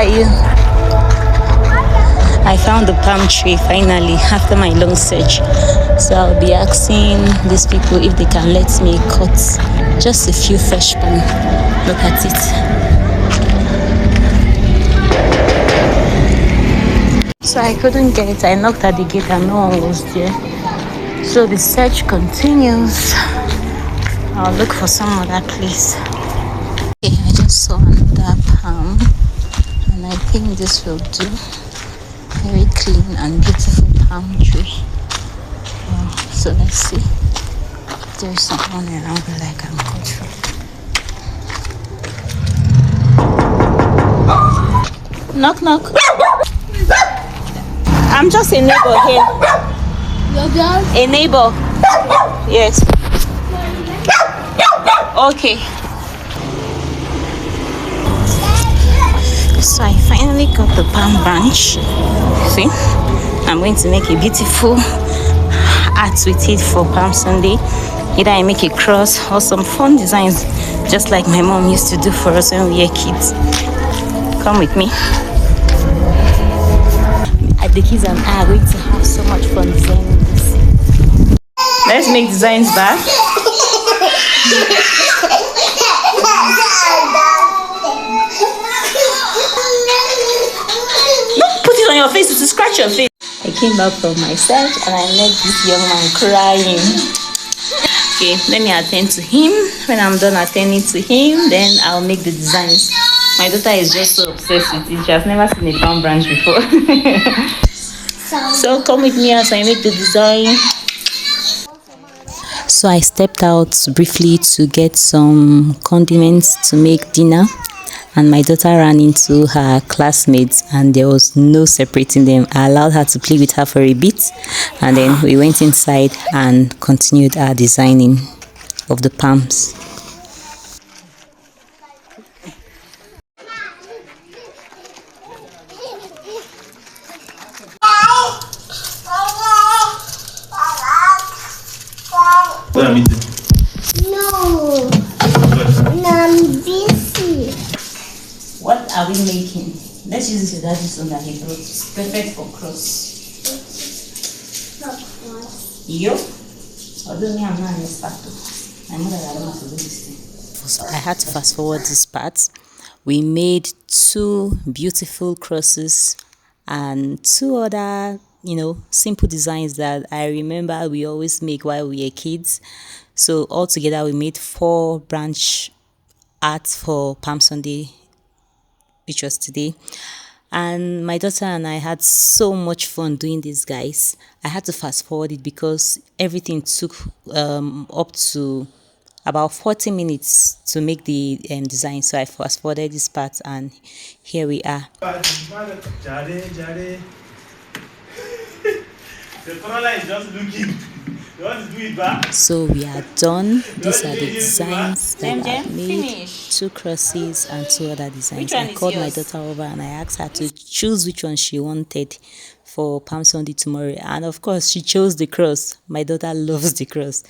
are you? I found the palm tree finally after my long search. So I'll be asking these people if they can let me cut just a few fresh palm. Look at it. So I couldn't get it. I knocked at the gate and no one was there. So the search continues. I'll look for some other place. Okay, I just saw another palm and I think this will do. Very clean and beautiful palm tree. So let's see if there's someone around that I can cut from. Knock knock. I'm just a neighbor here. You're done? A neighbor. Yes. Okay. So I finally got the palm branch. See, I'm going to make a beautiful art with it for Palm Sunday. Either I make a cross or some fun designs, just like my mom used to do for us when we were kids. Come with me. The kids and I are going to have so much fun designing this. Let's make designs back. On your face to scratch your face. I came back from my search and I met this young man crying. Okay, let me attend to him. When I'm done attending to him, then I'll make the designs. My daughter is just so obsessed with it. She has never seen a palm branch before. So come with me as I make the design. So I stepped out briefly to get some condiments to make dinner. And my daughter ran into her classmates and there was no separating them. I allowed her to play with her for a bit and then we went inside and continued our designing of the palms. No. I'm busy. What are we making? Let's use this without this one that he brought. It's perfect for cross. Yo? Although me, I'm not an expert. My mother, I don't know how to do this thing. So I had to fast forward this part. We made 2 beautiful crosses and 2 other, simple designs that I remember we always make while we were kids. So altogether, we made 4 branch arts for Palm Sunday, which was today. And my daughter and I had so much fun doing this, guys. I had to fast forward it because everything took up to about 40 minutes to make the design. So I fast forwarded this part and here we are. The color is just looking. You want to do it back? So we are done. These are the designs that I've made. 2 crosses and 2 other designs. I called my daughter over and I asked her to choose which one she wanted for Palm Sunday tomorrow. And of course, she chose the cross. My daughter loves the cross.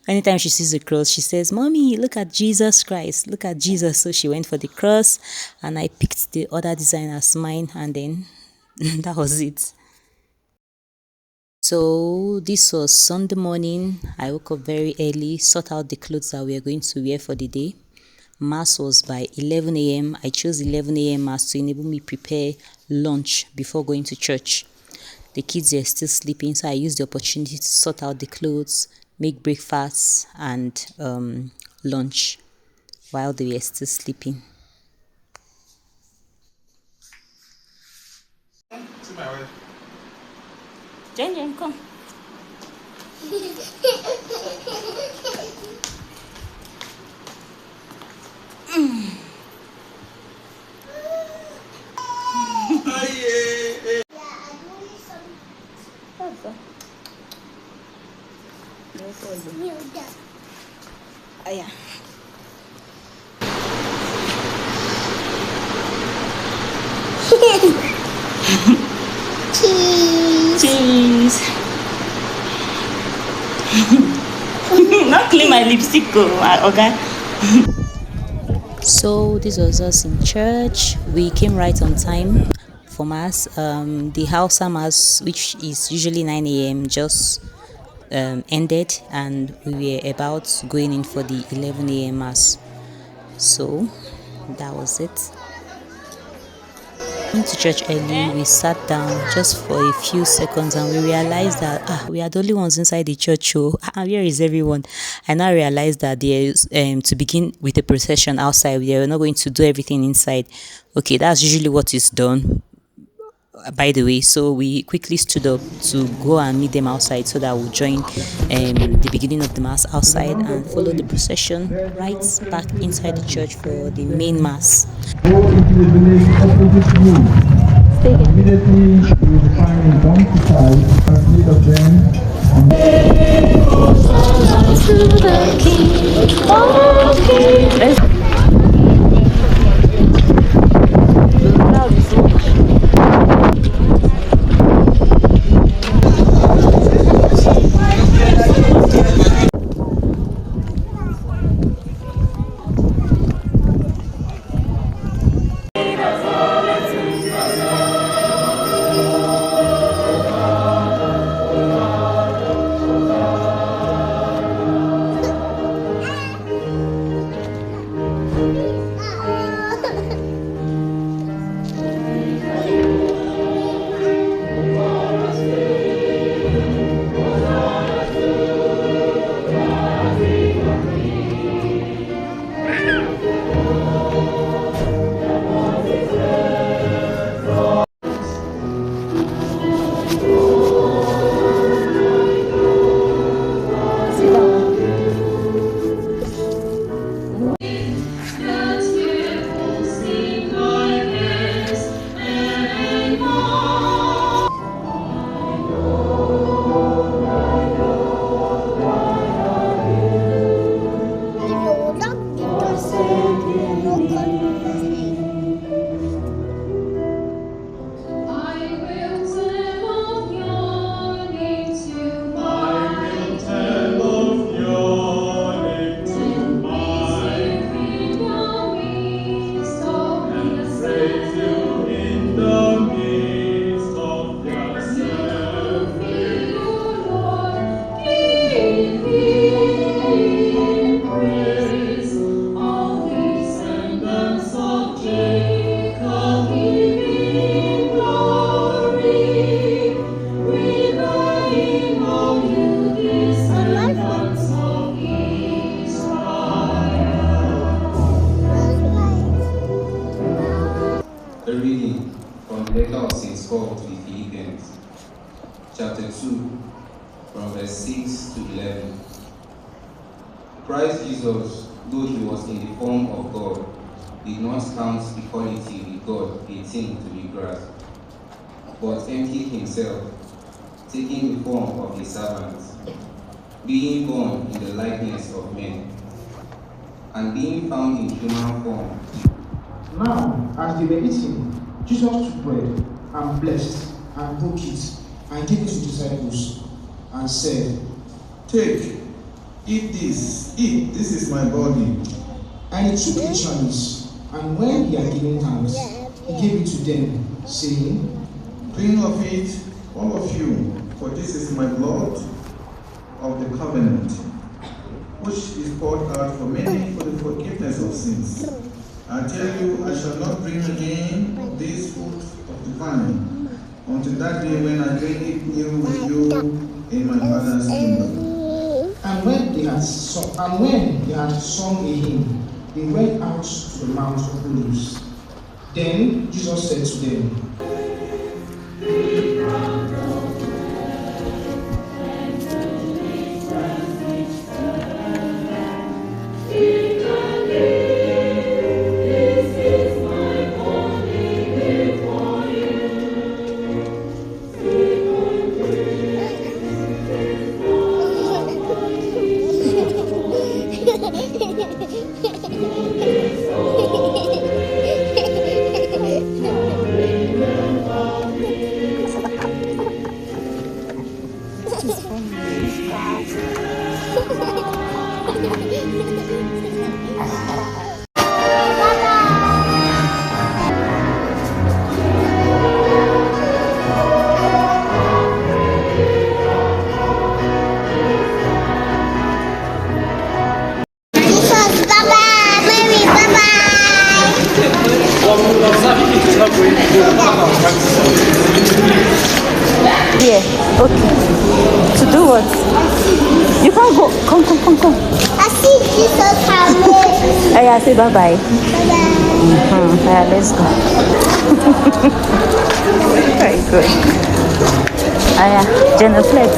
Anytime she sees the cross, she says, "Mommy, look at Jesus Christ. Look at Jesus." So she went for the cross and I picked the other design as mine and then that was it. So this was Sunday morning. I woke up very early, sort out the clothes that we are going to wear for the day. Mass was by 11 a.m. I chose 11 a.m. mass to enable me prepare lunch before going to church. The kids were still sleeping, so I used the opportunity to sort out the clothes, make breakfast and lunch while they were still sleeping. Jen, come. Yeah. Cheese. Not clean my lipstick, okay? So this was us in church. We came right on time for mass. The Hausa mass, which is usually 9 a.m., just ended, and we were about going in for the 11 a.m. mass. So that was it. Went to church early. We sat down just for a few seconds, and we realized that we are the only ones inside the church. Oh, where is everyone? I now realized that there's to begin with the procession outside. We are not going to do everything inside. Okay, that's usually what is done. By the way, so we quickly stood up to go and meet them outside so that we'll join the beginning of the mass outside and follow the procession right back inside the church for the main mass. Go into the village opposite you. Immediately you will find a donkey cart and need of them. A reading from the letter of St. Paul to the Philippians, chapter 2, from verse 6 to 11. Christ Jesus, though he was in the form of God, did not count equality with God a thing to be grasped, but emptied himself, taking the form of a servant, being born in the likeness of men, and being found in human form. Now, as they were eating, Jesus took bread and blessed and broke it and gave it to his disciples and said, "Take, eat, this is my body." And he took the chalice, and when he had given thanks, he gave it to them, saying, "Drink of it, all of you, for this is my blood of the covenant, which is poured out for many for the forgiveness of sins. I tell you, I shall not drink again of this fruit of the vine, until that day when I drink it new with you in my Father's kingdom." And when they had sung a hymn, they went out to the Mount of Olives. Then Jesus said to them, What? You can't go. Come. I see Jesus handmade. Oh yeah, say bye-bye. Bye-bye. Yeah, let's go. Very good. Oh yeah, genuflect.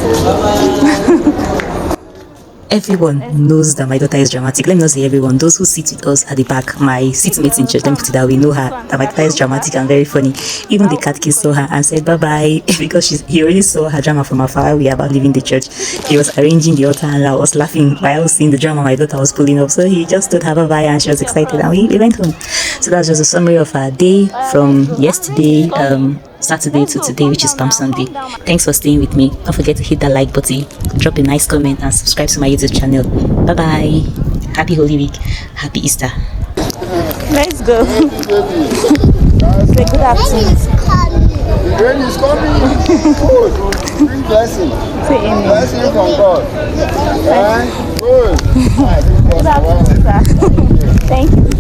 Everyone knows that my daughter is dramatic. Let me not say everyone. Those who sit with us at the back, my seatmates in church, let me put it that we know her, that my daughter is dramatic and very funny. Even the catechist saw her and said bye-bye because he already saw her drama from afar. We about leaving the church. He was arranging the altar and I was laughing while seeing the drama my daughter was pulling up. So he just told her bye-bye and she was excited and we went home. So that's just a summary of our day from yesterday, Saturday to today, which is Palm Sunday. Thanks for staying with me. Don't forget to hit that like button, drop a nice comment and subscribe to my YouTube channel. Bye bye. Happy Holy Week. Happy Easter. Let's go. Say good afternoon. The rain is coming. Good. Bring blessing. Say amen. Blessing from God. Good. Good afternoon, sir. Thank you.